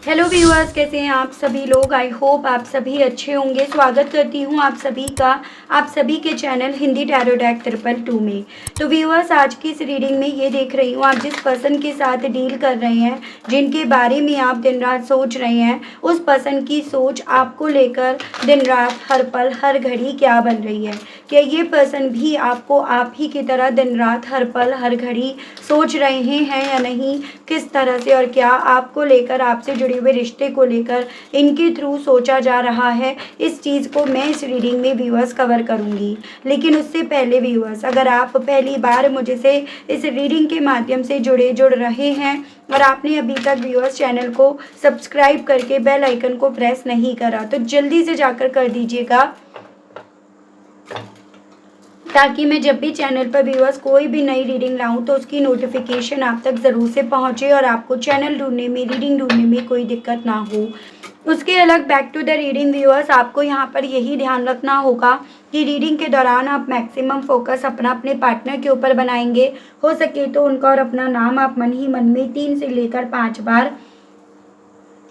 Hello viewers, कैसे हैं आप सभी लोग। आई होप आप सभी अच्छे होंगे। स्वागत करती हूं आप सभी का आप सभी के चैनल हिंदी टैरो डेक 222 में। तो व्यूअर्स, आज की इस रीडिंग में ये देख रही हूं, आप जिस पर्सन के साथ डील कर रहे हैं, जिनके बारे में आप दिन रात सोच रहे हैं, उस पर्सन की सोच आपको लेकर दिन रात हर पल हर घड़ी क्या बन रही है। क्या ये पर्सन भी आपको आप ही की तरह दिन रात हर पल हर घड़ी सोच रहे हैं या नहीं, किस तरह से और क्या आपको लेकर, आपसे जुड़े हुए रिश्ते को लेकर इनके थ्रू सोचा जा रहा है, इस चीज़ को मैं इस रीडिंग में व्यूअर्स कवर करूंगी। लेकिन उससे पहले व्यूअर्स, अगर आप पहली बार मुझसे इस रीडिंग के माध्यम से जुड़ रहे हैं और आपने अभी तक व्यूअर्स चैनल को सब्सक्राइब करके बेल आइकन को प्रेस नहीं करा तो जल्दी से जाकर कर दीजिएगा, ताकि मैं जब भी चैनल पर व्यूअर्स कोई भी नई रीडिंग लाऊं तो उसकी नोटिफिकेशन आप तक ज़रूर से पहुंचे और आपको चैनल ढूंढने में, रीडिंग ढूंढने में कोई दिक्कत ना हो। उसके अलग back to the reading viewers, आपको यहाँ पर यही ध्यान रखना होगा कि रीडिंग के दौरान आप मैक्सिमम फोकस अपने पार्टनर के ऊपर बनाएंगे। हो सके तो उनका और अपना नाम आप मन ही मन में 3 से लेकर 5 बार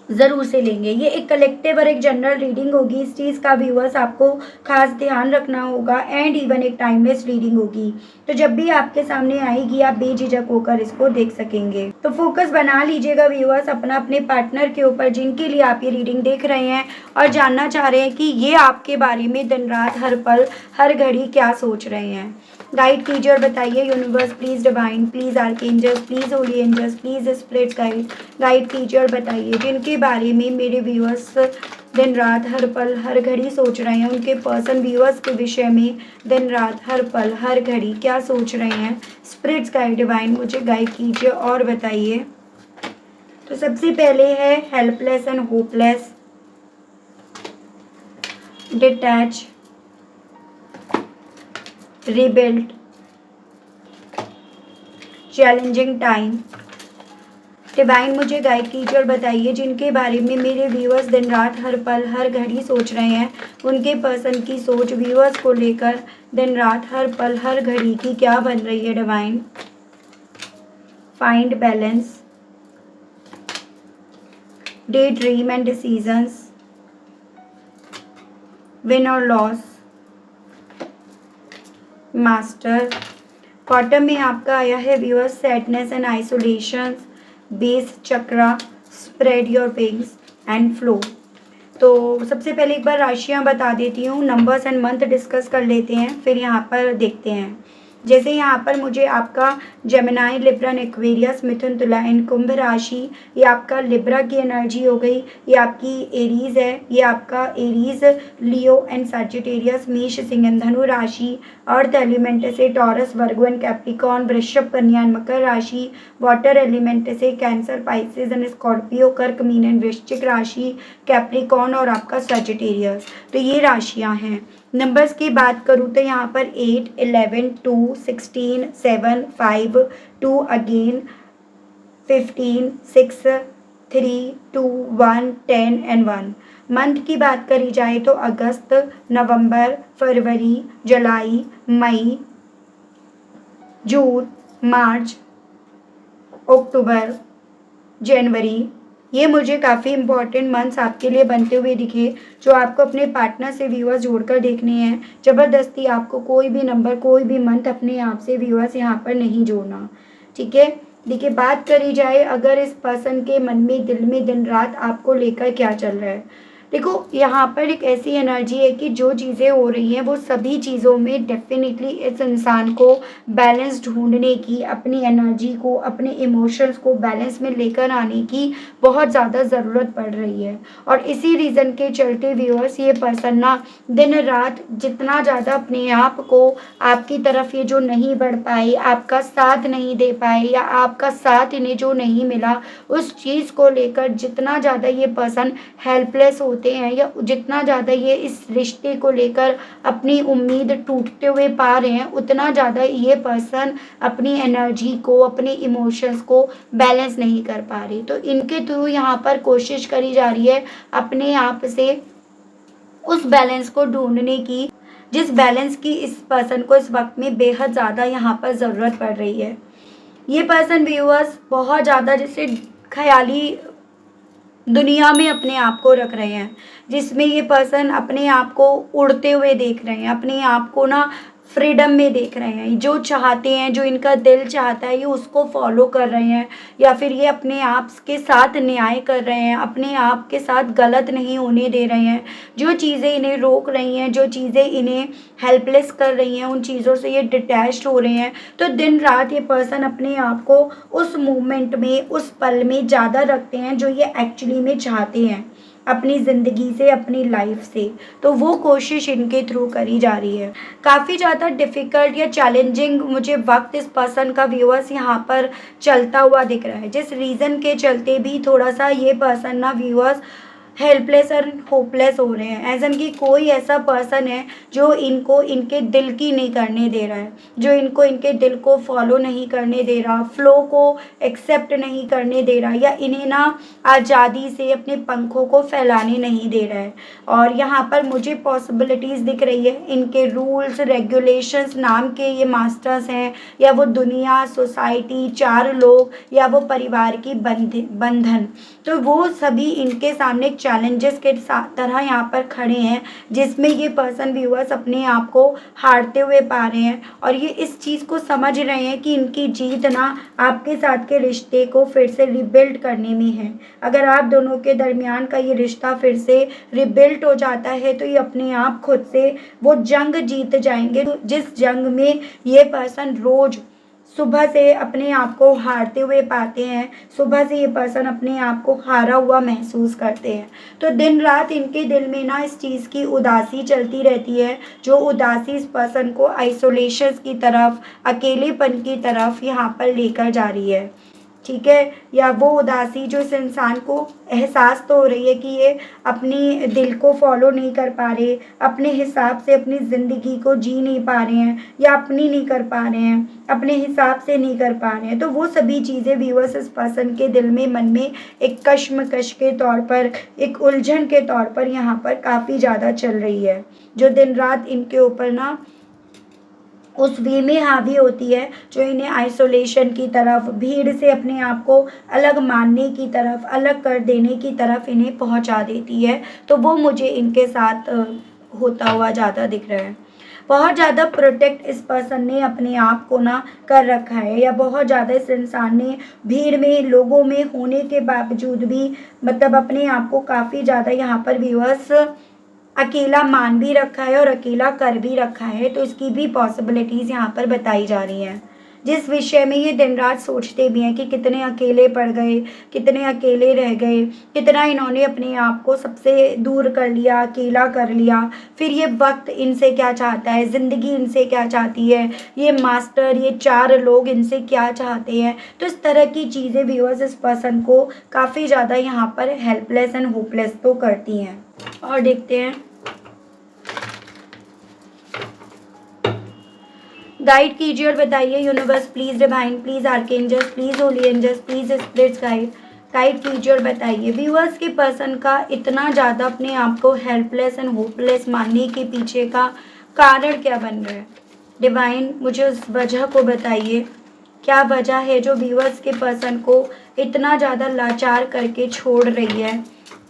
ज़रूर से लेंगे। ये एक कलेक्टिव और एक जनरल रीडिंग होगी, इस चीज़ का व्यूअर्स आपको खास ध्यान रखना होगा। एंड इवन एक टाइमलेस रीडिंग होगी, तो जब भी आपके सामने आएगी आप बेझिझक होकर इसको देख सकेंगे। तो फोकस बना लीजिएगा व्यूअर्स अपने पार्टनर के ऊपर, जिनके लिए आप ये रीडिंग देख रहे हैं और जानना चाह रहे हैं कि ये आपके बारे में दिन रात हर पल हर घड़ी क्या सोच रहे हैं। गाइड कीजिए और बताइए universe, please divine, please archangels, please holy angels, please spirit guide कीजिए और बताइए, जिनके बारे में मेरे व्यूअर्स दिन रात हर पल हर घड़ी सोच रहे हैं, उनके पर्सन व्यूअर्स के विषय में दिन रात हर पल हर घड़ी क्या सोच रहे हैं। स्पिरिट्स गाइड डिवाइन मुझे गाइड कीजिए और बताइए। तो सबसे पहले है helpless and hopeless, detach, rebuilt, challenging time. Divine मुझे गाइड कीजिए और बताइए, जिनके बारे में मेरे व्यूअर्स दिन रात हर पल हर घड़ी सोच रहे हैं, उनके पर्सन की सोच व्यूअर्स को लेकर दिन रात हर पल हर घड़ी की क्या बन रही है। Divine find balance, day dream and decisions, win और लॉस, मास्टर। क्वार्टर में आपका आया है viewers sadness and isolation, base chakra, spread your wings and flow. तो सबसे पहले एक बार राशियां बता देती हूँ, नंबर्स एंड मंथ डिस्कस कर लेते हैं, फिर यहाँ पर देखते हैं। जैसे यहाँ पर मुझे आपका जेमिनाई, लिब्रा, एक्वेरियस, मिथुन, तुला एंड कुंभ राशि, ये आपका लिब्रा की एनर्जी हो गई, ये आपकी एरीज है, ये आपका एरीज, लियो एंड सैजिटेरियस, मेष, सिंह एंड धनु राशि। अर्थ एलिमेंट से टॉरस, वर्गो एंड कैप्रिकॉर्न, वृषभ, कन्या एंड मकर राशि। वाटर एलिमेंट से कैंसर, पाइसेस एंड स्कॉर्पियो, कर्क, मीन एंड वृश्चिक राशि, कैप्रिकॉर्न और आपका सैजिटेरियस। तो ये राशियाँ हैं। नंबर्स की बात करूँ तो यहाँ पर 8, 11, 2, 16, 7, 5, 2 अगेन, 15, 6, 3, 2, 1, 10 एंड 1। मंथ की बात करी जाए तो अगस्त, नवंबर, फरवरी, जुलाई, मई, जून, मार्च, अक्टूबर, जनवरी। ये मुझे काफ़ी इंपॉर्टेंट मंथ्स आपके लिए बनते हुए दिखे, जो आपको अपने पार्टनर से व्यूअर्स जोड़कर देखने हैं। ज़बरदस्ती आपको कोई भी नंबर, कोई भी मंथ अपने आप से व्यूअर्स यहाँ पर नहीं जोड़ना, ठीक है। देखिए, बात करी जाए अगर इस पर्सन के मन में, दिल में दिन रात आपको लेकर क्या चल रहा है। देखो, यहाँ पर एक ऐसी एनर्जी है कि जो चीज़ें हो रही हैं वो सभी चीज़ों में डेफिनेटली इस इंसान को बैलेंस ढूंढने की, अपनी एनर्जी को, अपने इमोशंस को बैलेंस में लेकर आने की बहुत ज़्यादा ज़रूरत पड़ रही है। और इसी रीज़न के चलते व्यूअर्स, ये पर्सन ना दिन रात जितना ज़्यादा अपने आप को आपकी तरफ ये जो नहीं बढ़ पाए, आपका साथ नहीं दे पाए या आपका साथ इन्हें जो नहीं मिला, उस चीज़ को लेकर जितना ज़्यादा ये पर्सन हेल्पलेस होते हैं या जितना ज़्यादा ये इस रिश्ते को लेकर अपनी उम्मीद टूटते हुए पा रहे हैं, उतना ज़्यादा ये पर्सन अपनी एनर्जी को, अपने इमोशंस को बैलेंस नहीं कर पा रहे। तो इनके थ्रू यहाँ पर कोशिश करी जा रही है अपने आप से उस बैलेंस को ढूंढने की, जिस बैलेंस की इस पर्सन को इस वक्त में बेहद ज़्यादा यहाँ पर ज़रूरत पड़ रही है। ये पर्सन व्यूअर्स बहुत ज़्यादा जैसे ख्याली दुनिया में अपने आप को रख रहे हैं, जिसमें ये पर्सन अपने आप को उड़ते हुए देख रहे हैं, अपने आप को ना फ्रीडम में देख रहे हैं, जो चाहते हैं, जो इनका दिल चाहता है, ये उसको फॉलो कर रहे हैं, या फिर ये अपने आप के साथ न्याय कर रहे हैं, अपने आप के साथ गलत नहीं होने दे रहे हैं। जो चीज़ें इन्हें रोक रही हैं, जो चीज़ें इन्हें हेल्पलेस कर रही हैं, उन चीज़ों से ये डिटैच्ड हो रहे हैं। तो दिन रात ये पर्सन अपने आप को उस मोमेंट में, उस पल में ज़्यादा रखते हैं जो ये एक्चुअली में चाहते हैं अपनी ज़िंदगी से, अपनी लाइफ से। तो वो कोशिश इनके थ्रू करी जा रही है। काफ़ी ज़्यादा डिफ़िकल्ट या चैलेंजिंग मुझे वक्त इस पर्सन का व्यूअर्स यहाँ पर चलता हुआ दिख रहा है, जिस रीज़न के चलते भी थोड़ा सा ये पर्सन ना व्यूअर्स हेल्पलेस और होपलेस हो रहे हैं। एज एन कि कोई ऐसा पर्सन है जो इनको इनके दिल की नहीं करने दे रहा है, जो इनको इनके दिल को फॉलो नहीं करने दे रहा, फ्लो को एक्सेप्ट नहीं करने दे रहा, या इन्हें ना आज़ादी से अपने पंखों को फैलाने नहीं दे रहा है। और यहाँ पर मुझे पॉसिबिलिटीज़ दिख रही है, इनके रूल्स रेगुलेशंस नाम के ये मास्टर्स हैं, या वो दुनिया, सोसाइटी, चार लोग, या वो परिवार की बंधन, तो वो सभी इनके सामने एक चैलेंजेस के तरह यहाँ पर खड़े हैं, जिसमें ये पर्सन व्यूअर्स अपने आप को हारते हुए पा रहे हैं। और ये इस चीज़ को समझ रहे हैं कि इनकी जीत ना आपके साथ के रिश्ते को फिर से रिबिल्ड करने में है। अगर आप दोनों के दरमियान का ये रिश्ता फिर से रिबिल्ड हो जाता है, तो ये अपने आप खुद से वो जंग जीत जाएंगे, जिस जंग में ये पर्सन रोज़ सुबह से अपने आप को हारते हुए पाते हैं। सुबह से ये पर्सन अपने आप को हारा हुआ महसूस करते हैं। तो दिन रात इनके दिल में ना इस चीज़ की उदासी चलती रहती है, जो उदासी इस पर्सन को आइसोलेशन की तरफ, अकेलेपन की तरफ यहाँ पर लेकर जा रही है। ठीक है, या वो उदासी जो इस इंसान को एहसास तो हो रही है कि ये अपनी दिल को फॉलो नहीं कर पा रहे, अपने हिसाब से अपनी ज़िंदगी को जी नहीं पा रहे हैं, या अपनी नहीं कर पा रहे हैं, अपने हिसाब से नहीं कर पा रहे हैं। तो वो सभी चीज़ें व्यूअर्स इस पर्सन के दिल में, मन में एक कश्मकश के तौर पर, एक उलझन के तौर पर यहाँ पर काफ़ी ज़्यादा चल रही है, जो दिन रात इनके ऊपर ना उस वे में हावी होती है, जो इन्हें आइसोलेशन की तरफ, भीड़ से अपने आप को अलग मानने की तरफ, अलग कर देने की तरफ इन्हें पहुंचा देती है। तो वो मुझे इनके साथ होता हुआ ज़्यादा दिख रहा है। बहुत ज़्यादा प्रोटेक्ट इस पर्सन ने अपने आप को ना कर रखा है, या बहुत ज़्यादा इस इंसान ने भीड़ में, लोगों में होने के बावजूद भी मतलब अपने आप को काफ़ी ज़्यादा यहाँ पर व्यूअर्स अकेला मान भी रखा है और अकेला कर भी रखा है। तो इसकी भी पॉसिबिलिटीज़ यहाँ पर बताई जा रही हैं, जिस विषय में ये दिन रात सोचते भी हैं कि कितने अकेले पड़ गए, कितने अकेले रह गए, कितना इन्होंने अपने आप को सबसे दूर कर लिया, अकेला कर लिया। फिर ये वक्त इनसे क्या चाहता है, ज़िंदगी इनसे क्या चाहती है, ये मास्टर, ये चार लोग इनसे क्या चाहते हैं। तो इस तरह की चीज़ें व्यूअर्स इस पर्सन को काफ़ी ज़्यादा यहाँ पर हेल्पलेस एंड होपलेस तो करती हैं। और देखते हैं, गाइड कीजिए और बताइए universe, please divine, please archangels, please holy angels, please spirits guide कीजिए और बताइए व्यूअर्स के पर्सन का इतना ज़्यादा अपने आप को हेल्पलेस एंड होपलेस मानने के पीछे का कारण क्या बन रहा है। डिवाइन मुझे उस वजह को बताइए, क्या वजह है जो व्यूअर्स के पर्सन को इतना ज़्यादा लाचार करके छोड़ रही है,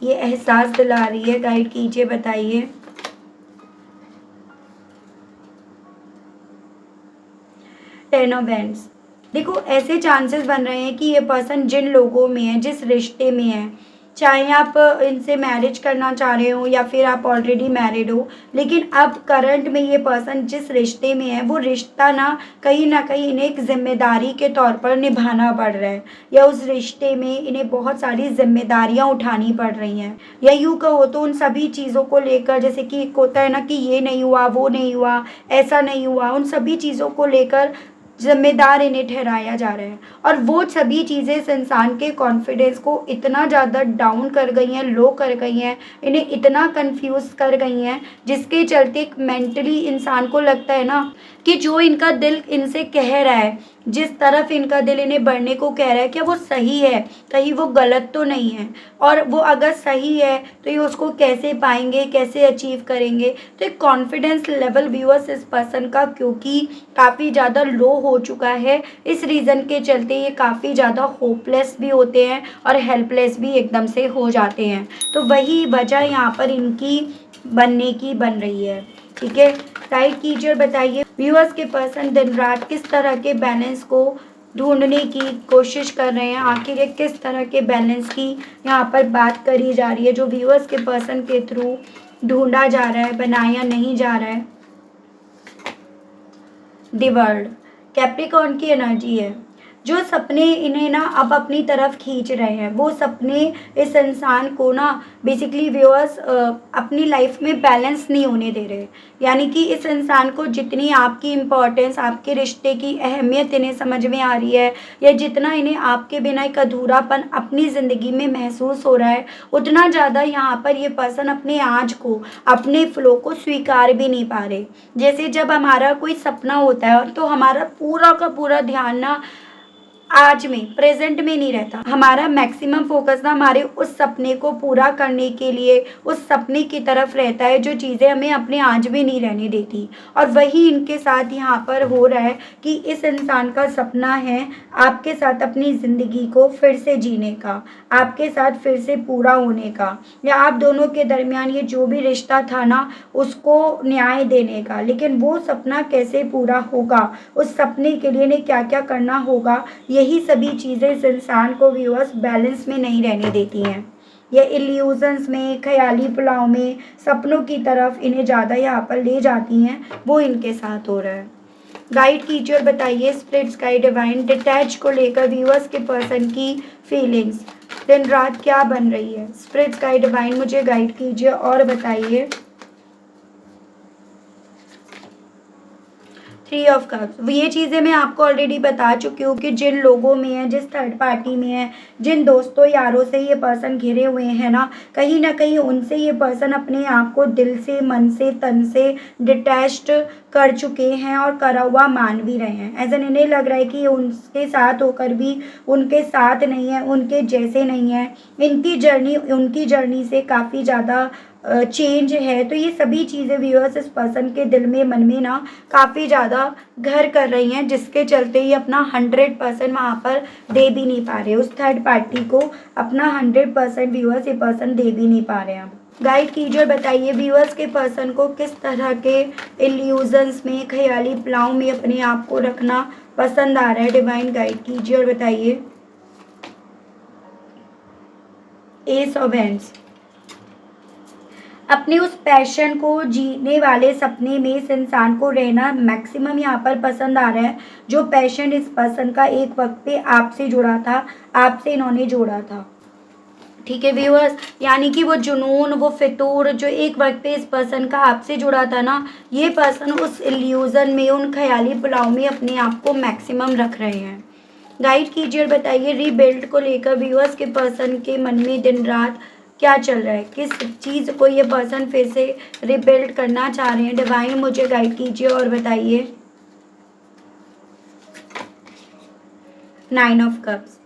ये एहसास दिला रही है। गाइड कीजिए, बताइए। टेन ऑफ वैंड्स, देखो ऐसे चांसेस बन रहे हैं कि ये पर्सन जिन लोगों में है, जिस रिश्ते में है, चाहे आप इनसे मैरिज करना चाह रहे हो या फिर आप ऑलरेडी मैरिड हो, लेकिन अब करंट में ये पर्सन जिस रिश्ते में है, वो रिश्ता ना कहीं इन्हें एक जिम्मेदारी के तौर पर निभाना पड़ रहा है, या उस रिश्ते में इन्हें बहुत सारी जिम्मेदारियां उठानी पड़ रही हैं। या यूँ कहो तो उन सभी चीज़ों को लेकर, जैसे कि एक होता है ना कि ये नहीं हुआ, वो नहीं हुआ, ऐसा नहीं हुआ, उन सभी चीज़ों को लेकर जिम्मेदार इन्हें ठहराया जा रहा है। और वो सभी चीज़ें इस इंसान के कॉन्फिडेंस को इतना ज़्यादा डाउन कर गई हैं, लो कर गई हैं, इन्हें इतना कंफ्यूज कर गई हैं, जिसके चलते मेंटली इंसान को लगता है ना कि जो इनका दिल इनसे कह रहा है, जिस तरफ इनका दिल इन्हें बढ़ने को कह रहा है, क्या वो सही है, कहीं वो गलत तो नहीं है, और वो अगर सही है तो ये उसको कैसे पाएंगे, कैसे अचीव करेंगे। तो एक कॉन्फिडेंस लेवल व्यूअर्स इस पर्सन का क्योंकि काफ़ी ज़्यादा लो हो चुका है, इस रीज़न के चलते ये काफ़ी ज़्यादा होपलेस भी होते हैं और हेल्पलेस भी एकदम से हो जाते हैं। तो वही वजह यहाँ पर इनकी बनने की बन रही है। ठीक है, गाइड कीजिए और बताइए व्यूअर्स के पर्सन दिन रात किस तरह के बैलेंस को ढूंढने की कोशिश कर रहे हैं, आखिर ये किस तरह के बैलेंस की यहाँ पर बात करी जा रही है जो व्यूअर्स के पर्सन के थ्रू ढूंढा जा रहा है, बनाया नहीं जा रहा है। द वर्ल्ड कैप्रिकॉर्न की एनर्जी है, जो सपने इन्हें ना अब अपनी तरफ खींच रहे हैं, वो सपने इस इंसान को ना बेसिकली व्यूअर्स अपनी लाइफ में बैलेंस नहीं होने दे रहे। यानी कि इस इंसान को जितनी आपकी इम्पोर्टेंस, आपके रिश्ते की अहमियत इन्हें समझ में आ रही है, या जितना इन्हें आपके बिना एक अधूरापन अपनी ज़िंदगी में महसूस हो रहा है, उतना ज़्यादा यहाँ पर ये पर्सन अपने आज को, अपने फ्लो को स्वीकार भी नहीं पा रहे। जैसे जब हमारा कोई सपना होता है तो हमारा पूरा का पूरा ध्यान ना आज में, प्रेजेंट में नहीं रहता, हमारा मैक्सिमम फोकस ना हमारे उस सपने को पूरा करने के लिए, उस सपने की तरफ रहता है जो चीज़ें हमें अपने आज में नहीं रहने देती। और वही इनके साथ यहाँ पर हो रहा है कि इस इंसान का सपना है आपके साथ अपनी ज़िंदगी को फिर से जीने का, आपके साथ फिर से पूरा होने का, या आप दोनों के दरमियान ये जो भी रिश्ता था ना उसको न्याय देने का। लेकिन वो सपना कैसे पूरा होगा, उस सपने के लिए इन्हें क्या क्या करना होगा, यही सभी चीज़ें इस इंसान को व्यूअर्स बैलेंस में नहीं रहने देती हैं। ये इल्यूजन्स में, ख्याली पुलाव में, सपनों की तरफ इन्हें ज़्यादा यहाँ पर ले जाती हैं, वो इनके साथ हो रहा है। गाइड कीजिए और बताइए स्पिरिट्स गाइड डिवाइन डिटैच को लेकर व्यूअर्स के पर्सन की फीलिंग्स दिन रात क्या बन रही है। स्पिरिट्स गाइड डिवाइन मुझे गाइड कीजिए और बताइए। 3 ऑफ कप्स, ये चीज़ें मैं आपको ऑलरेडी बता चुकी हूँ कि जिन लोगों में है, जिस थर्ड पार्टी में है, जिन दोस्तों यारों से ये पर्सन घिरे हुए हैं ना कहीं उनसे ये पर्सन अपने आप को दिल से, मन से, तन से डिटैच्ड कर चुके हैं और करा हुआ मान भी रहे हैं। ऐसा इन्हें लग रहा है कि उनके साथ होकर भी उनके साथ नहीं है, उनके जैसे नहीं है, इनकी जर्नी उनकी जर्नी से काफ़ी ज़्यादा चेंज है। तो ये सभी चीज़ें व्यूअर्स इस पर्सन के दिल में, मन में ना काफ़ी ज़्यादा घर कर रही हैं, जिसके चलते ये अपना 100% वहाँ पर दे भी नहीं पा रहे, उस थर्ड पार्टी को अपना 100% व्यूअर्स ये पर्सन दे भी नहीं पा रहे हैं। गाइड कीजिए और बताइए व्यूअर्स के पर्सन को किस तरह के इल्यूजन्स में, ख्याली पुलाव में अपने आप को रखना पसंद आ रहा है। डिवाइन गाइड कीजिए और बताइए। एस ऑफ हैंड्स, अपने उस पैशन को जीने वाले सपने में इस इंसान को रहना मैक्सिमम यहाँ पर पसंद आ रहा है, जो पैशन इस पर्सन का एक वक्त पे आपसे जुड़ा था, आपसे इन्होंने जोड़ा था। ठीक है व्यूअर्स, यानी कि वो जुनून, वो फितूर जो एक वक्त पे इस पर्सन का आपसे जुड़ा था ना, ये पर्सन उस इल्यूज़न में, उन ख्याली पुलाव में अपने आप को मैक्सिमम रख रहे हैं। गाइड कीजिए और बताइए रीबिल्ड को लेकर व्यूअर्स के पर्सन के मन में दिन रात क्या चल रहा है, किस चीज़ को ये पर्सन फिर से रिबिल्ड करना चाह रहे हैं। डिवाइन मुझे गाइड कीजिए और बताइए। 9 ऑफ कप्स,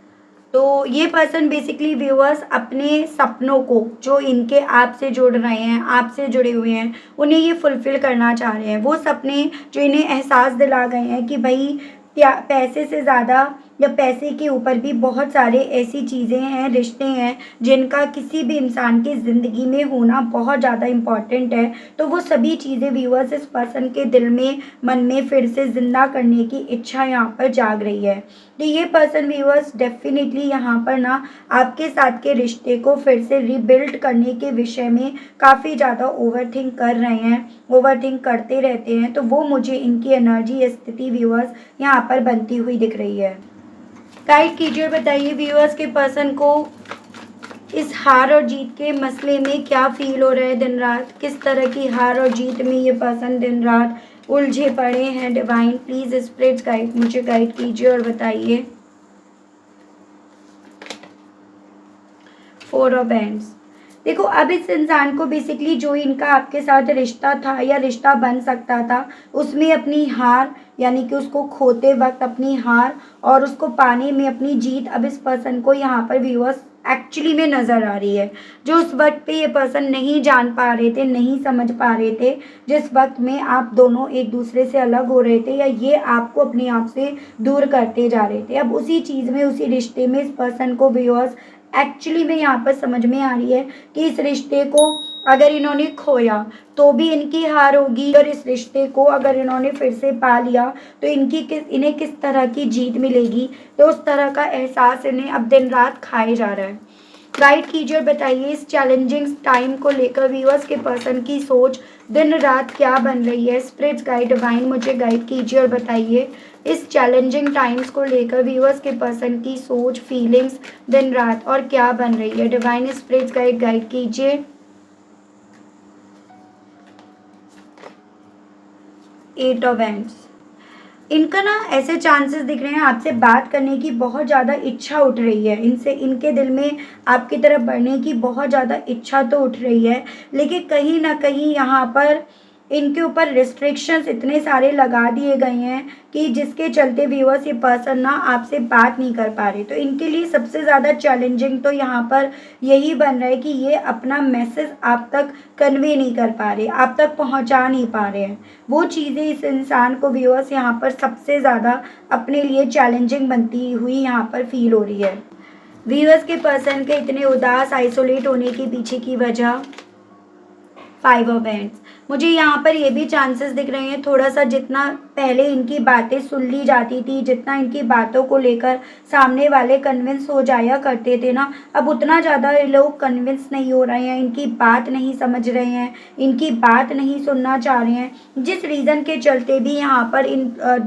तो ये पर्सन बेसिकली व्यूअर्स अपने सपनों को जो इनके आपसे जुड़ रहे हैं, आपसे जुड़े हुए हैं, उन्हें ये फुलफ़िल करना चाह रहे हैं। वो सपने जो इन्हें एहसास दिला गए हैं कि भाई पैसे से ज़्यादा या पैसे के ऊपर भी बहुत सारे ऐसी चीज़ें हैं, रिश्ते हैं, जिनका किसी भी इंसान की ज़िंदगी में होना बहुत ज़्यादा इम्पॉर्टेंट है। तो वो सभी चीज़ें व्यूअर्स इस पर्सन के दिल में, मन में फिर से ज़िंदा करने की इच्छा यहाँ पर जाग रही है। तो ये पर्सन व्यूअर्स डेफिनेटली यहाँ पर ना आपके साथ के रिश्ते को फिर से रीबिल्ड करने के विषय में काफ़ी ज़्यादा ओवरथिंक कर रहे हैं, ओवरथिंक करते रहते हैं। तो वो मुझे इनकी एनर्जी, स्थिति व्यूअर्स यहाँ पर बनती हुई दिख रही है। गाइड कीजिए और बताइए व्यूअर्स के पर्सन को इस हार और जीत के मसले में क्या फील हो रहा है दिन रात, किस तरह की हार और जीत में ये पर्सन दिन रात उलझे पड़े हैं। डिवाइन प्लीज स्पिरिट्स गाइड मुझे गाइड कीजिए और बताइए। 4 ऑफ हैंड्स, देखो अब इस इंसान को बेसिकली जो इनका आपके साथ रिश्ता था या रिश्ता बन सकता था, उसमें अपनी हार, यानी कि उसको खोते वक्त अपनी हार और उसको पाने में अपनी जीत अब इस पर्सन को यहाँ पर व्यूअर्स एक्चुअली में नज़र आ रही है। जो उस वक्त पे ये पर्सन नहीं जान पा रहे थे, नहीं समझ पा रहे थे, जिस वक्त में आप दोनों एक दूसरे से अलग हो रहे थे या ये आपको अपने आप से दूर करते जा रहे थे, अब उसी चीज़ में, उसी रिश्ते में इस पर्सन को व्यूअर्स एक्चुअली में यहाँ पर समझ में आ रही है कि इस रिश्ते को अगर इन्होंने खोया तो भी इनकी हार होगी, और इस रिश्ते को अगर इन्होंने फिर से पा लिया तो इन्हें किस तरह की जीत मिलेगी। तो उस तरह का एहसास इन्हें अब दिन रात खाए जा रहा है। गाइड कीजिए और बताइए इस चैलेंजिंग टाइम को लेकर व्यूअर्स के पर्सन की सोच दिन रात क्या बन रही है। स्पिरिट्स गाइड डिवाइन मुझे गाइड कीजिए और बताइए इस चैलेंजिंग टाइम्स को लेकर व्यूअर्स के पर्सन की सोच, फीलिंग्स दिन रात और क्या बन रही है। डिवाइन स्पिरिट्स गाइड गाइड कीजिए। 8 ऑफ हैंड्स। इनका ना ऐसे चांसेस दिख रहे हैं, आपसे बात करने की बहुत ज़्यादा इच्छा उठ रही है, इनसे, इनके दिल में आपकी तरफ बढ़ने की बहुत ज़्यादा इच्छा तो उठ रही है, लेकिन कहीं ना कहीं यहाँ पर इनके ऊपर रिस्ट्रिक्शंस इतने सारे लगा दिए गए हैं कि जिसके चलते व्यूअर्स ये पर्सन ना आपसे बात नहीं कर पा रहे। तो इनके लिए सबसे ज़्यादा चैलेंजिंग तो यहाँ पर यही बन रहा है कि ये अपना मैसेज आप तक कन्वे नहीं कर पा रहे, आप तक पहुँचा नहीं पा रहे हैं। वो चीज़ें इस इंसान को व्यूअर्स यहाँ पर सबसे ज़्यादा अपने लिए चैलेंजिंग बनती हुई यहाँ पर फील हो रही है। व्यूअर्स के पर्सन के इतने उदास, आइसोलेट होने के पीछे की वजह 5 ऑफ हैंड्स। मुझे यहाँ पर ये भी चांसेस दिख रहे हैं, थोड़ा सा जितना पहले इनकी बातें सुन ली जाती थी, जितना इनकी बातों को लेकर सामने वाले कन्विंस हो जाया करते थे ना, अब उतना ज़्यादा ये लोग कन्विंस नहीं हो रहे हैं, इनकी बात नहीं समझ रहे हैं, इनकी बात नहीं सुनना चाह रहे हैं, जिस रीज़न के चलते भी यहाँ पर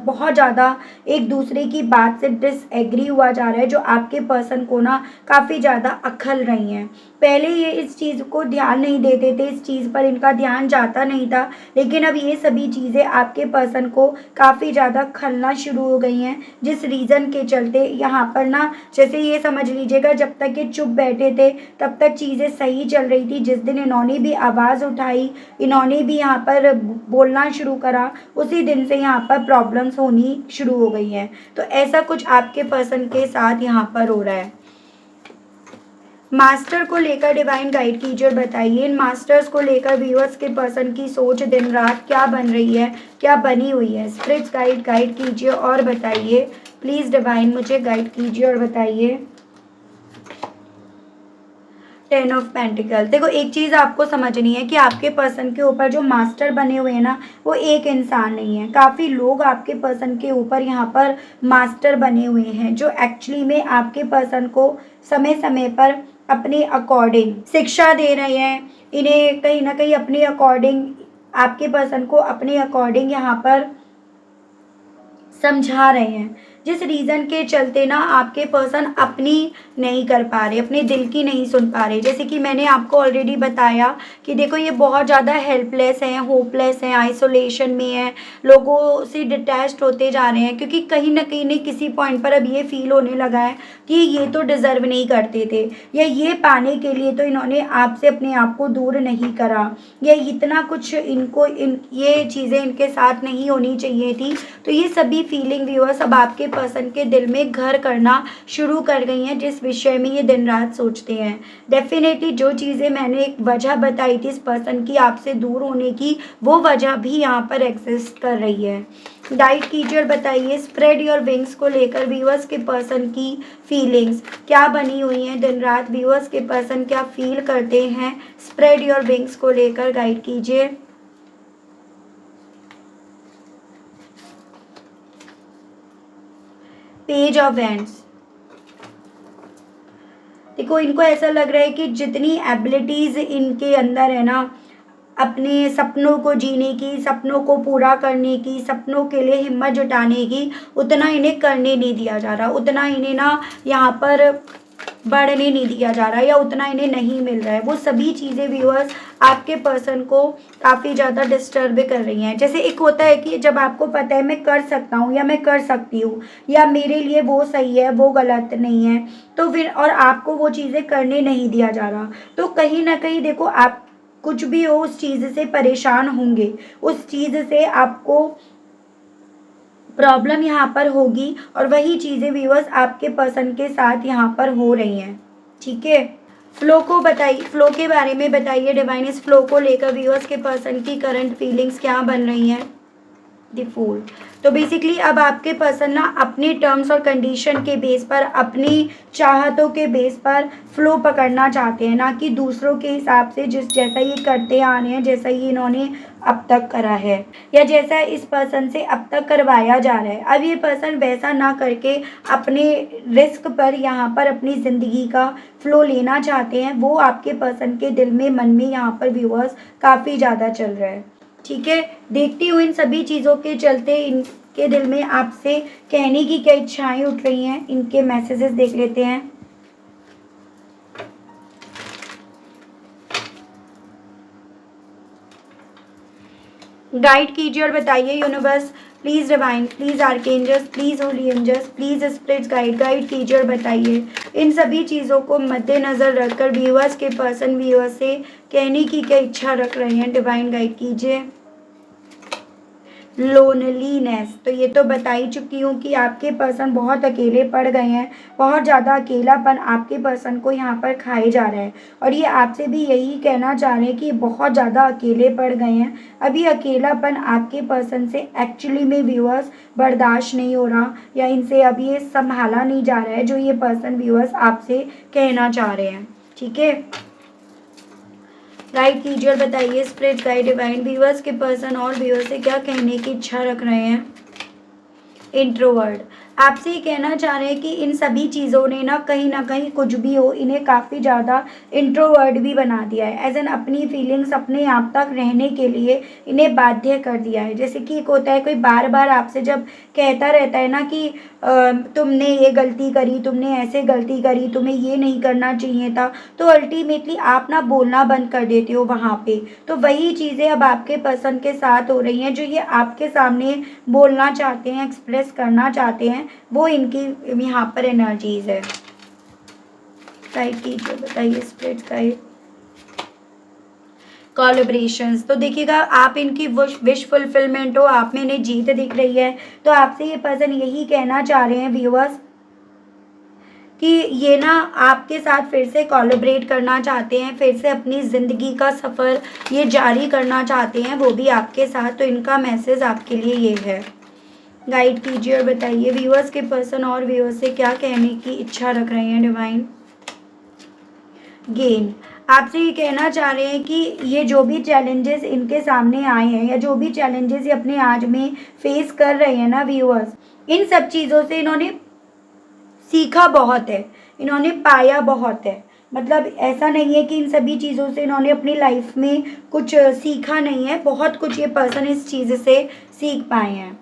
बहुत ज़्यादा एक दूसरे की बात से डिसएग्री हुआ जा रहा है, जो आपके पर्सन को ना काफ़ी ज़्यादा अखल रही हैं। पहले ये इस चीज़ को ध्यान नहीं देते थे, इस चीज़ पर इनका ध्यान जाता नहीं था, लेकिन अब ये सभी चीज़ें आपके पर्सन को काफ़ी ज़्यादा खलना शुरू हो गई हैं, जिस रीज़न के चलते यहाँ पर ना, जैसे ये समझ लीजिएगा, जब तक ये चुप बैठे थे तब तक चीज़ें सही चल रही थी। जिस दिन इन्होंने भी आवाज़ उठाई, इन्होंने भी यहाँ पर बोलना शुरू करा, उसी दिन से यहाँ पर प्रॉब्लम्स होनी शुरू हो गई हैं। तो ऐसा कुछ आपके पर्सन के साथ यहाँ पर हो रहा है। मास्टर को लेकर डिवाइन गाइड कीजिए और बताइए इन मास्टर्स को लेकर व्यूअर्स के पर्सन की सोच दिन रात क्या बन रही है, क्या बनी हुई है। स्पिरिट्स गाइड गाइड कीजिए और बताइए प्लीज़ डिवाइन मुझे गाइड कीजिए और बताइए। 10 ऑफ पेंटिकल। देखो एक चीज़ आपको समझनी है कि आपके पर्सन के ऊपर जो मास्टर बने हुए हैं ना, वो एक इंसान नहीं है, काफ़ी लोग आपके पर्सन के ऊपर यहाँ पर मास्टर बने हुए हैं, जो एक्चुअली में आपके पर्सन को समय समय पर अपने अकॉर्डिंग शिक्षा दे रहे हैं, इन्हें कहीं ना कहीं अपने अकॉर्डिंग, आपके पर्सन को अपने अकॉर्डिंग यहाँ पर समझा रहे हैं, जिस रीज़न के चलते ना आपके पर्सन अपनी नहीं कर पा रहे, अपने दिल की नहीं सुन पा रहे। जैसे कि मैंने आपको ऑलरेडी बताया कि देखो ये बहुत ज़्यादा हेल्पलेस हैं, होपलेस हैं, आइसोलेशन में हैं, लोगों से डिटैच्ड होते जा रहे हैं, क्योंकि कहीं ना कहीं किसी पॉइंट पर अब ये फील होने लगा है कि ये तो डिज़र्व नहीं करते थे, या ये पाने के लिए तो इन्होंने आपसे अपने आप को दूर नहीं करा, या इतना कुछ इनको ये चीज़ें इनके साथ नहीं होनी चाहिए थी। तो ये सभी फीलिंग व्यूअर्स अब आपके पर्सन के दिल में घर करना शुरू कर गई हैं, जिस विषय में ये दिन रात सोचते हैं। डेफिनेटली जो चीज़ें मैंने एक वजह बताई थी इस पर्सन की आपसे दूर होने की, वो वजह भी यहाँ पर एग्जिस्ट कर रही है। गाइड कीजिए और बताइए स्प्रेड योर विंग्स को लेकर व्यूअर्स के पर्सन की फीलिंग्स क्या बनी हुई हैं दिन रात, व्यूअर्स के पर्सन क्या फील करते हैं स्प्रेड योर विंग्स को लेकर, गाइड कीजिए। Page of hands. देखो इनको ऐसा लग रहा है कि जितनी एबिलिटीज़ इनके अंदर है ना, अपने सपनों को जीने की, सपनों को पूरा करने की, सपनों के लिए हिम्मत जुटाने की, उतना इन्हें करने नहीं दिया जा रहा, उतना इन्हें ना यहाँ पर बढ़ने नहीं दिया जा रहा या उतना इन्हें नहीं मिल रहा है, वो सभी चीज़ें व्यूअर्स आपके पर्सन को काफ़ी ज़्यादा डिस्टर्ब कर रही हैं। जैसे एक होता है कि जब आपको पता है मैं कर सकता हूँ या मैं कर सकती हूँ या मेरे लिए वो सही है वो गलत नहीं है, तो फिर और आपको वो चीज़ें करने नहीं दिया जा रहा, तो कहीं ना कहीं देखो आप कुछ भी हो उस चीज़ से परेशान होंगे, उस चीज़ से आपको प्रॉब्लम यहाँ पर होगी और वही चीज़ें व्यूअर्स आपके पर्सन के साथ यहाँ पर हो रही हैं। ठीक है, फ्लो को बताइए, फ्लो के बारे में बताइए डिवाइन, इस फ्लो को लेकर व्यूअर्स के पर्सन की करंट फीलिंग्स क्या बन रही हैं। The fool. तो बेसिकली अब आपके पर्सन ना अपने टर्म्स और कंडीशन के बेस पर, अपनी चाहतों के बेस पर फ्लो पकड़ना चाहते हैं, ना कि दूसरों के हिसाब से जिस जैसा ये करते आ रहे हैं, जैसा ये इन्होंने अब तक करा है या जैसा इस पर्सन से अब तक करवाया जा रहा है। अब ये पर्सन वैसा ना करके अपने रिस्क पर यहाँ पर अपनी ज़िंदगी का फ्लो लेना चाहते हैं, वो आपके पर्सन के दिल में मन में यहाँ पर व्यूअर्स काफ़ी ज़्यादा चल रहा है। ठीक है, देखती हूँ इन सभी चीज़ों के चलते इनके दिल में आपसे कहने की क्या इच्छाएं उठ रही हैं, इनके मैसेजेस देख लेते हैं। गाइड कीजिए और बताइए universe, please divine, please archangels, please holy angels, please spirits guide कीजिए और बताइए इन सभी चीज़ों को मद्देनज़र रखकर व्यूअर्स के पर्सन व्यूअर्स से कहने की क्या इच्छा रख रहे हैं, डिवाइन गाइड कीजिए। लोनलीनेस, तो ये तो बता ही चुकी हूँ कि आपके पर्सन बहुत अकेले पड़ गए हैं, बहुत ज़्यादा अकेलापन आपके पर्सन को यहाँ पर खाए जा रहा है और ये आपसे भी यही कहना चाह रहे हैं कि बहुत ज़्यादा अकेले पड़ गए हैं। अभी अकेलापन आपके पर्सन से एक्चुअली में व्यूअर्स बर्दाश्त नहीं हो रहा या इनसे अभी ये संभाला नहीं जा रहा है जो ये पर्सन व्यूअर्स आपसे कहना चाह रहे हैं। ठीक है, गाइड कीजिए और बताइए स्पिरिट गाइड डिवाइन व्यूअर्स के पर्सन और व्यूअर्स से क्या कहने की इच्छा रख रहे हैं। इंट्रोवर्ट, आपसे ये कहना चाह रहे हैं कि इन सभी चीज़ों ने ना कहीं कुछ भी हो इन्हें काफ़ी ज़्यादा इंट्रोवर्ट भी बना दिया है, एज एन अपनी फीलिंग्स अपने आप तक रहने के लिए इन्हें बाध्य कर दिया है। जैसे कि एक होता है कोई बार बार आपसे जब कहता रहता है ना कि तुमने ये गलती करी, तुमने ऐसे गलती करी, तुम्हें ये नहीं करना चाहिए था, तो अल्टीमेटली आप ना बोलना बंद कर देते हो वहाँ पे। तो वही चीज़ें अब आपके पर्सन के साथ हो रही हैं, जो ये आपके सामने बोलना चाहते हैं, एक्सप्रेस करना चाहते हैं, वो इनकी यहाँ पर एनर्जीज है। गाइड कीजिए, बताइए स्पिरिट गाइड। कोलैबोरेशंस, तो देखिएगा आप इनकी विश फुलफिलमेंट हो, आप में इन्हें जीत दिख रही है, तो आपसे ये पर्सन यही कहना चाह रहे हैं व्यूअर्स कि ये ना आपके साथ फिर से कोलैबोरेट करना चाहते हैं, फिर से अपनी ज़िंदगी का सफ़र ये जारी करना चाहते हैं, वो भी आपके साथ। तो इनका मैसेज आपके लिए ये है। गाइड कीजिए और बताइए व्यूअर्स के पर्सन और व्यूअर्स से क्या कहने की इच्छा रख रहे हैं डिवाइन। गेन, आपसे ये कहना चाह रहे हैं कि ये जो भी चैलेंजेस इनके सामने आए हैं या जो भी चैलेंजेस ये अपने आज में फेस कर रहे हैं ना व्यूअर्स, इन सब चीज़ों से इन्होंने सीखा बहुत है, इन्होंने पाया बहुत है। मतलब ऐसा नहीं है कि इन सभी चीज़ों से इन्होंने अपनी लाइफ में कुछ सीखा नहीं है, बहुत कुछ ये पर्सन इस चीज़ से सीख पाए हैं।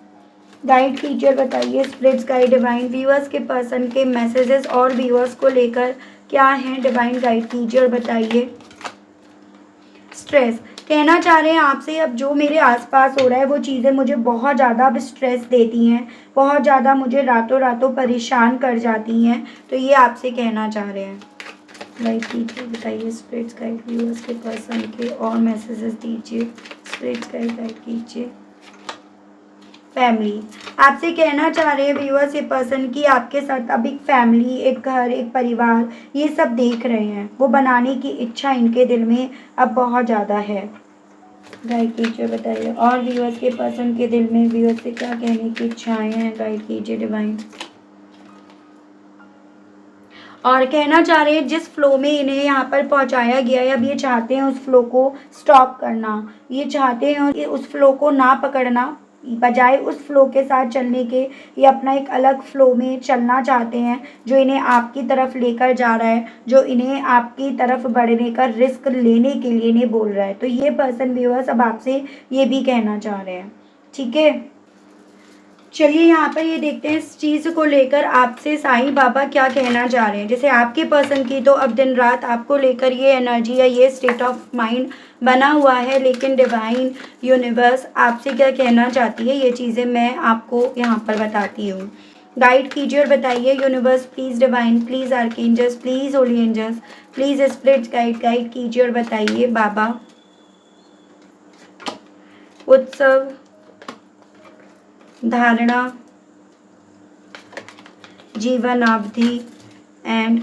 गाइड कीजिए, बताइए स्पिरिट्स गाइड डिवाइन व्यूअर्स के पर्सन के मैसेजेस और व्यूअर्स को लेकर क्या हैं, डिवाइन गाइड कीजिए और बताइए। स्ट्रेस, कहना चाह रहे हैं आपसे अब जो मेरे आसपास हो रहा है वो चीज़ें मुझे बहुत ज़्यादा अब स्ट्रेस देती हैं, बहुत ज़्यादा मुझे रातों रातों परेशान कर जाती हैं, तो ये आपसे कहना चाह रहे हैं। गाइड कीजिए, बताइए स्पिरिट्स गाइड व्यूअर्स के पर्सन के और मैसेजेस दीजिए। स्पिरिट्स गाइड कीजिए। फैमिली, आपसे कहना चाह रहे हैं व्यूअर्स ये पर्सन की आपके साथ अब एक फैमिली, एक घर, एक परिवार ये सब देख रहे हैं, वो बनाने की इच्छा इनके दिल में अब बहुत ज़्यादा है। गाइड कीजिए, बताइए और व्यूअर्स के पर्सन के दिल में व्यूअर्स से क्या कहने की इच्छाएं हैं। गाइड कीजिए डिवाइन। और कहना चाह रहे हैं जिस फ्लो में इन्हें यहाँ पर पहुँचाया गया है अब ये चाहते हैं उस फ्लो को स्टॉप करना, ये चाहते हैं कि उस फ्लो को ना पकड़ना, बजाय उस फ्लो के साथ चलने के ये अपना एक अलग फ्लो में चलना चाहते हैं जो इन्हें आपकी तरफ लेकर जा रहा है, जो इन्हें आपकी तरफ बढ़ने का रिस्क लेने के लिए इन्हें बोल रहा है। तो ये पर्सन व्यूअर्स अब आपसे ये भी कहना चाह रहे हैं। ठीक है, चलिए यहाँ पर ये देखते हैं इस चीज़ को लेकर आपसे साईं बाबा क्या कहना चाह रहे हैं। जैसे आपके पर्सन की तो अब दिन रात आपको लेकर ये एनर्जी या ये स्टेट ऑफ माइंड बना हुआ है, लेकिन डिवाइन यूनिवर्स आपसे क्या कहना चाहती है ये चीज़ें मैं आपको यहाँ पर बताती हूँ। गाइड कीजिए और बताइए universe, please divine, please archangels, please holy angels, please spirits guide कीजिए और बताइए बाबा उत्सव, धारणा, जीवन अवधि एंड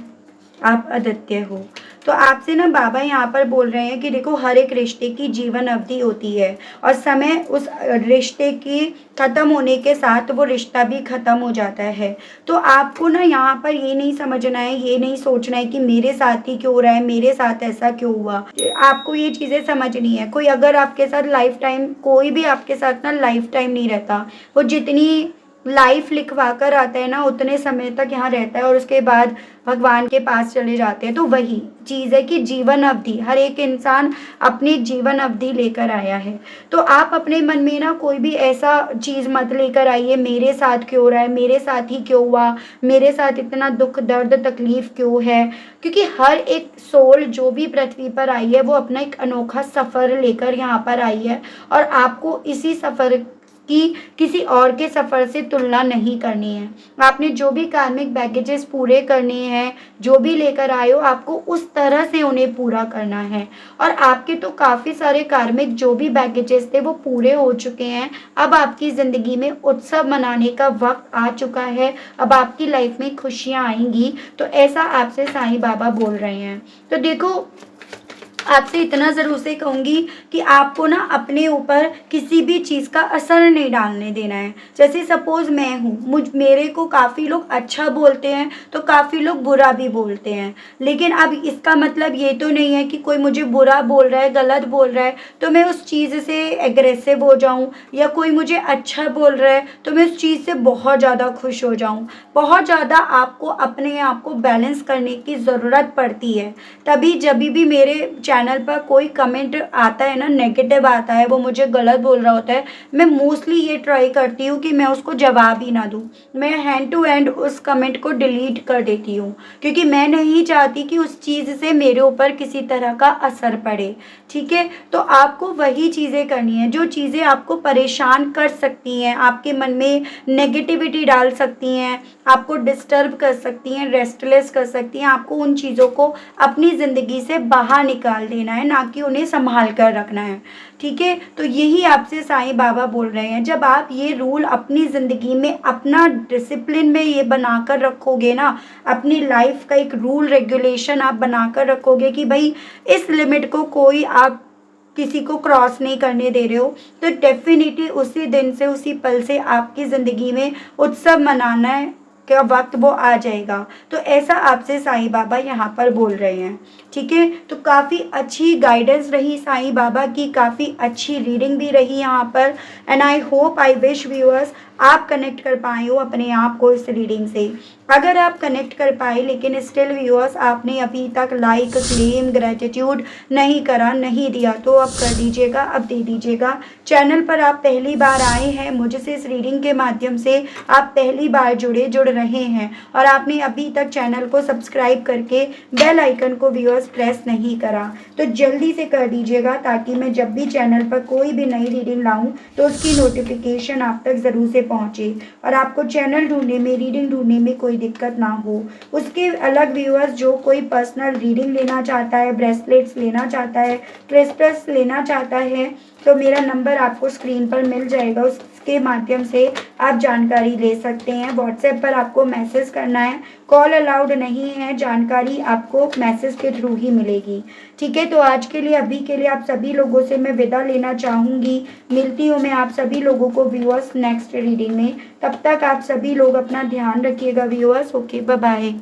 आप अद्वितीय हो। तो आपसे ना बाबा यहाँ पर बोल रहे हैं कि देखो हर एक रिश्ते की जीवन अवधि होती है और समय उस रिश्ते की ख़त्म होने के साथ वो रिश्ता भी ख़त्म हो जाता है। तो आपको ना यहाँ पर ये नहीं समझना है, ये नहीं सोचना है कि मेरे साथ ही क्यों हो रहा है, मेरे साथ ऐसा क्यों हुआ। आपको ये चीज़ें समझनी है। कोई अगर आपके साथ लाइफ टाइम, कोई भी आपके साथ ना लाइफ टाइम नहीं रहता। वो जितनी लाइफ लिखवा कर आता है ना उतने समय तक यहाँ रहता है और उसके बाद भगवान के पास चले जाते हैं। तो वही चीज़ है कि जीवन अवधि, हर एक इंसान अपनी जीवन अवधि लेकर आया है। तो आप अपने मन में ना कोई भी ऐसा चीज़ मत लेकर आइए, मेरे साथ क्यों हो रहा है, मेरे साथ ही क्यों हुआ, मेरे साथ इतना दुख दर्द तकलीफ क्यों है। क्योंकि हर एक सोल जो भी पृथ्वी पर आई है वो अपना एक अनोखा सफ़र लेकर यहाँ पर आई है और आपको इसी सफ़र कि किसी और के सफ़र से तुलना नहीं करनी है। आपने जो भी कार्मिक बैगेजेस पूरे करने हैं, जो भी लेकर आए हो, आपको उस तरह से उन्हें पूरा करना है। और आपके तो काफ़ी सारे कार्मिक जो भी बैगेजेस थे वो पूरे हो चुके हैं। अब आपकी ज़िंदगी में उत्सव मनाने का वक्त आ चुका है। अब आपकी लाइफ में खुशियाँ आएंगी। तो ऐसा आपसे साईं बाबा बोल रहे हैं। तो देखो, आपसे इतना ज़रूर से कहूँगी कि आपको ना अपने ऊपर किसी भी चीज़ का असर नहीं डालने देना है। जैसे सपोज़ मैं हूँ, मेरे को काफ़ी लोग अच्छा बोलते हैं तो काफ़ी लोग बुरा भी बोलते हैं। लेकिन अब इसका मतलब ये तो नहीं है कि कोई मुझे बुरा बोल रहा है, गलत बोल रहा है तो मैं उस चीज़ से एग्रेसिव हो जाऊँ, या कोई मुझे अच्छा बोल रहा है तो मैं उस चीज़ से बहुत ज़्यादा खुश हो जाऊँ। बहुत ज़्यादा आपको अपने आप को बैलेंस करने की ज़रूरत पड़ती है। तभी जब भी मेरे चैनल पर कोई कमेंट आता है ना, नेगेटिव आता है, वो मुझे गलत बोल रहा होता है, मैं मोस्टली ये ट्राई करती हूँ कि मैं उसको जवाब ही ना दूँ। मैं हैंड टू हैंड उस कमेंट को डिलीट कर देती हूँ, क्योंकि मैं नहीं चाहती कि उस चीज़ से मेरे ऊपर किसी तरह का असर पड़े। ठीक है, तो आपको वही चीज़ें करनी है जो चीज़ें आपको परेशान कर सकती हैं, आपके मन में नेगेटिविटी डाल सकती हैं, आपको डिस्टर्ब कर सकती हैं, रेस्टलेस कर सकती हैं। आपको उन चीज़ों को अपनी ज़िंदगी से बाहर निकाल देना है, ना कि उन्हें संभाल कर रखना है। ठीक है, तो यही आपसे साईं बाबा बोल रहे हैं। जब आप ये रूल अपनी ज़िंदगी में, अपना डिसिप्लिन में ये बनाकर रखोगे ना, अपनी लाइफ का एक रूल रेगुलेशन आप बनाकर रखोगे कि भाई इस लिमिट को कोई आप किसी को क्रॉस नहीं करने दे रहे हो, तो डेफिनेटली उसी दिन से, उसी पल से आपकी ज़िंदगी में उत्सव मनाना है का वक्त वो आ जाएगा। तो ऐसा आपसे साईं बाबा यहाँ पर बोल रहे हैं। ठीक है, तो काफ़ी अच्छी गाइडेंस रही साईं बाबा की, काफ़ी अच्छी रीडिंग भी रही यहाँ पर। And I hope, I wish viewers आप कनेक्ट कर पाए हो अपने आप को इस रीडिंग से। अगर आप कनेक्ट कर पाए लेकिन स्टिल व्यूअर्स आपने अभी तक लाइक, क्लेम, ग्रेटिट्यूड नहीं करा, नहीं दिया, तो अब कर दीजिएगा, अब दे दीजिएगा। चैनल पर आप पहली बार आए हैं, मुझसे इस रीडिंग के माध्यम से आप पहली बार जुड़ रहे हैं और आपने अभी तक चैनल को सब्सक्राइब करके बेल आइकन को व्यूअर्स प्रेस नहीं करा, तो जल्दी से कर दीजिएगा, ताकि मैं जब भी चैनल पर कोई भी नई रीडिंग लाऊं तो उसकी नोटिफिकेशन आप तक ज़रूर से पहुंचे और आपको चैनल ढूंढने में, रीडिंग ढूंढने में कोई दिक्कत ना हो। उसके अलग व्यूअर्स जो कोई पर्सनल रीडिंग लेना चाहता है, ब्रेसलेट्स लेना चाहता है, क्रिस्टल्स लेना चाहता है, तो मेरा नंबर आपको स्क्रीन पर मिल जाएगा, उसके माध्यम से आप जानकारी ले सकते हैं। व्हाट्सएप पर आपको मैसेज करना है, कॉल अलाउड नहीं है, जानकारी आपको मैसेज के थ्रू ही मिलेगी। ठीक है, तो आज के लिए, अभी के लिए आप सभी लोगों से मैं विदा लेना चाहूँगी। मिलती हूँ मैं आप सभी लोगों को व्यूअर्स नेक्स्ट रीडिंग में। तब तक आप सभी लोग अपना ध्यान रखिएगा व्यूअर्स। Okay, bye bye.